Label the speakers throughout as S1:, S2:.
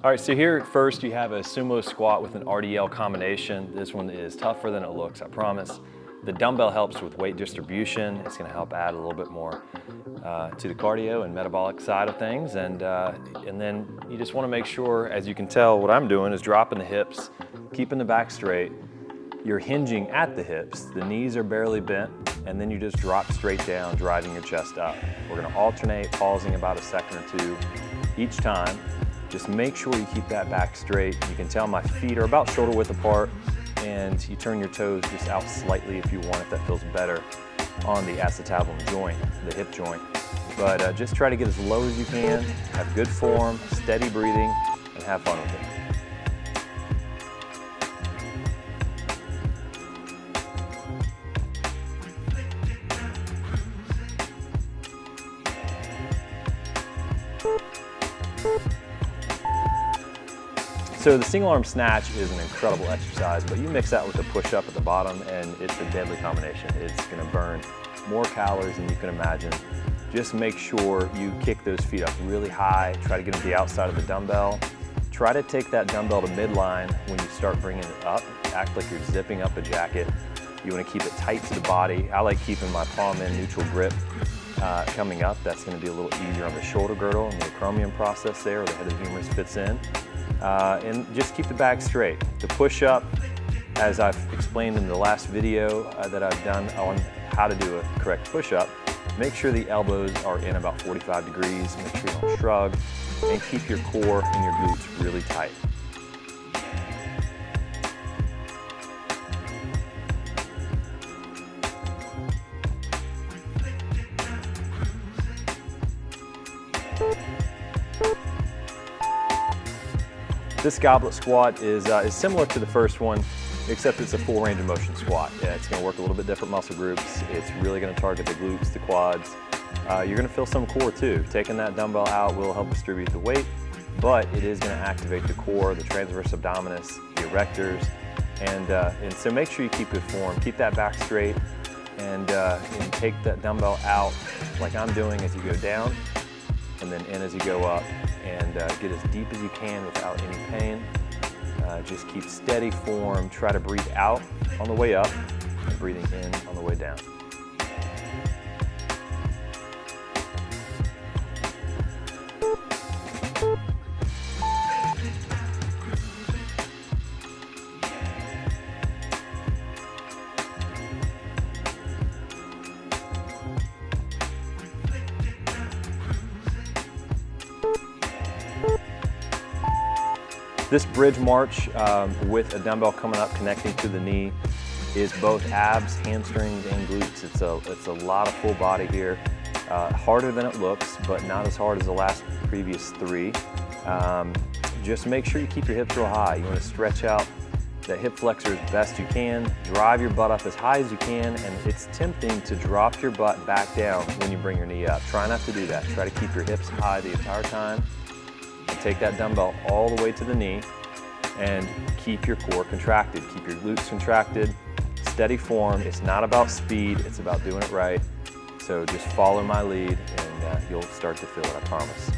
S1: All right, so here first you have a Sumo Squat with an RDL combination. This one is tougher than it looks, I promise. The dumbbell helps with weight distribution. It's gonna help add a little bit more to the cardio and metabolic side of things. And then you just wanna make sure, as you can tell, what I'm doing is dropping the hips, keeping the back straight. You're hinging at the hips, the knees are barely bent, and then you just drop straight down, driving your chest up. We're gonna alternate, pausing about a second or two each time. Just make sure you keep that back straight. You can tell my feet are about shoulder width apart, and you turn your toes just out slightly if you want, if that feels better on the acetabulum joint, the hip joint. But just try to get as low as you can, have good form, steady breathing, and have fun with it. So the single arm snatch is an incredible exercise, but you mix that with a push-up at the bottom and it's a deadly combination. It's gonna burn more calories than you can imagine. Just make sure you kick those feet up really high, try to get them to the outside of the dumbbell. Try to take that dumbbell to midline when you start bringing it up. Act like you're zipping up a jacket. You wanna keep it tight to the body. I like keeping my palm in neutral grip coming up. That's gonna be a little easier on the shoulder girdle and the acromion process there, where the head of the humerus fits in. And just keep the back straight. The push-up, as I've explained in the last video that I've done on how to do a correct push-up, make sure the elbows are in about 45 degrees, make sure you don't shrug, and keep your core and your glutes really tight. This goblet squat is similar to the first one, except it's a full range of motion squat. Yeah, it's gonna work a little bit different muscle groups. It's really gonna target the glutes, the quads. You're gonna feel some core too. Taking that dumbbell out will help distribute the weight, but it is gonna activate the core, the transverse abdominis, the erectors, and so make sure you keep good form. Keep that back straight, and take that dumbbell out like I'm doing as you go down, and then in as you go up, and get as deep as you can without any pain. Just keep steady form. Try to breathe out on the way up and breathing in on the way down. This bridge march with a dumbbell coming up, connecting to the knee, is both abs, hamstrings, and glutes. It's a lot of full body here. Harder than it looks, but not as hard as the previous three. Just make sure you keep your hips real high. You want to stretch out the hip flexor as best you can. Drive your butt up as high as you can, and it's tempting to drop your butt back down when you bring your knee up. Try not to do that. Try to keep your hips high the entire time. Take that dumbbell all the way to the knee and keep your core contracted. Keep your glutes contracted, steady form. It's not about speed, it's about doing it right. So just follow my lead and you'll start to feel it, I promise.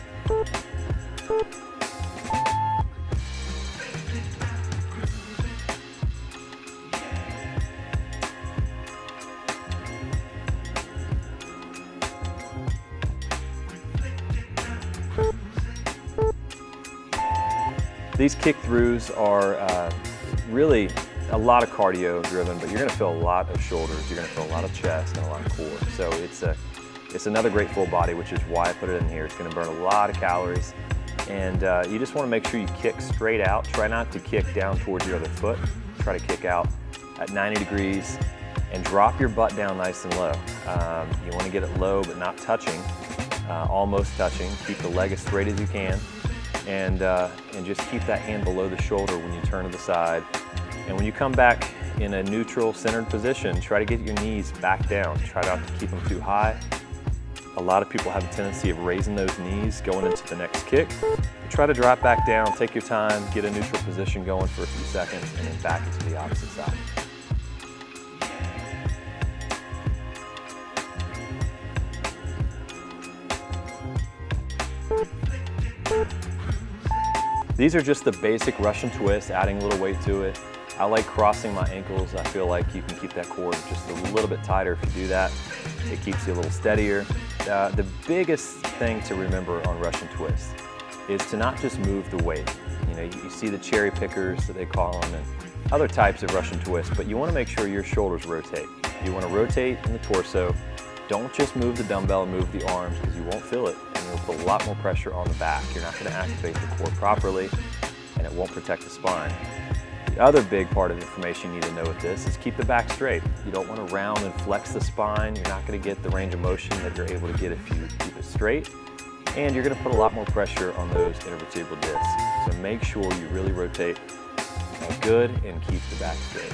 S1: These kick-throughs are really a lot of cardio driven, but you're gonna feel a lot of shoulders, you're gonna feel a lot of chest and a lot of core. So it's another great full body, which is why I put it in here. It's gonna burn a lot of calories. And you just wanna make sure you kick straight out. Try not to kick down towards your other foot. Try to kick out at 90 degrees and drop your butt down nice and low. You wanna get it low but not touching, almost touching. Keep the leg as straight as you can. And just keep that hand below the shoulder when you turn to the side. And when you come back in a neutral centered position, try to get your knees back down. Try not to keep them too high. A lot of people have a tendency of raising those knees going into the next kick. Try to drop back down, take your time, get a neutral position going for a few seconds, and then back into the opposite side. These are just the basic Russian twist, adding a little weight to it. I like crossing my ankles. I feel like you can keep that core just a little bit tighter if you do that. It keeps you a little steadier. The biggest thing to remember on Russian twist is to not just move the weight. You know, you see the cherry pickers that they call them and other types of Russian twist, but you want to make sure your shoulders rotate. You want to rotate in the torso. Don't just move the dumbbell and move the arms because you won't feel it and you'll put a lot more pressure on the back. You're not going to activate the core properly and it won't protect the spine. The other big part of information you need to know with this is keep the back straight. You don't want to round and flex the spine. You're not going to get the range of motion that you're able to get if you keep it straight. And you're going to put a lot more pressure on those intervertebral discs. So make sure you really rotate good and keep the back straight.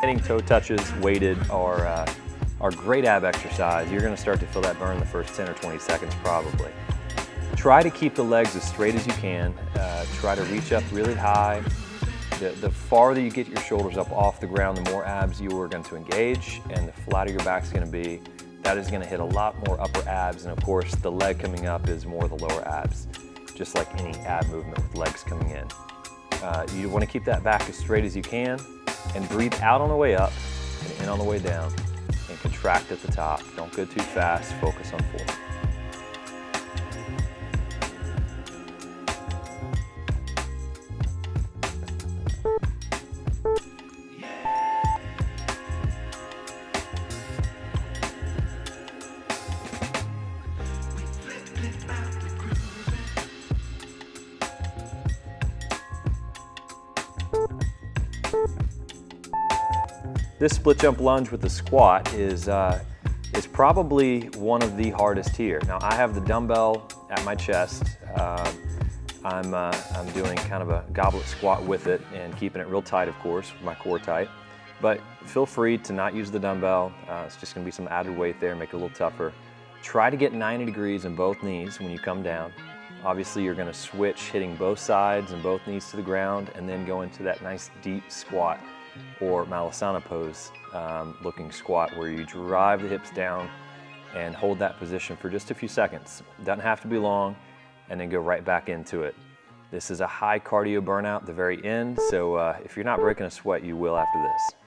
S1: Hitting toe touches weighted are great ab exercise. You're going to start to feel that burn the first 10 or 20 seconds probably. Try to keep the legs as straight as you can. Try to reach up really high. The farther you get your shoulders up off the ground, the more abs you are going to engage, and the flatter your back's going to be. That is going to hit a lot more upper abs, and of course the leg coming up is more the lower abs, just like any ab movement with legs coming in. You want to keep that back as straight as you can, and breathe out on the way up and in on the way down, and contract at the top. Don't go too fast, focus on forward. This split jump lunge with the squat is probably one of the hardest here. Now I have the dumbbell at my chest. I'm doing kind of a goblet squat with it and keeping it real tight, of course, with my core tight. But feel free to not use the dumbbell. It's just gonna be some added weight there, make it a little tougher. Try to get 90 degrees in both knees when you come down. Obviously you're gonna switch, hitting both sides and both knees to the ground, and then go into that nice deep squat or Malasana pose looking squat where you drive the hips down and hold that position for just a few seconds. Doesn't have to be long, and then go right back into it. This is a high cardio burnout at the very end, so if you're not breaking a sweat, you will after this.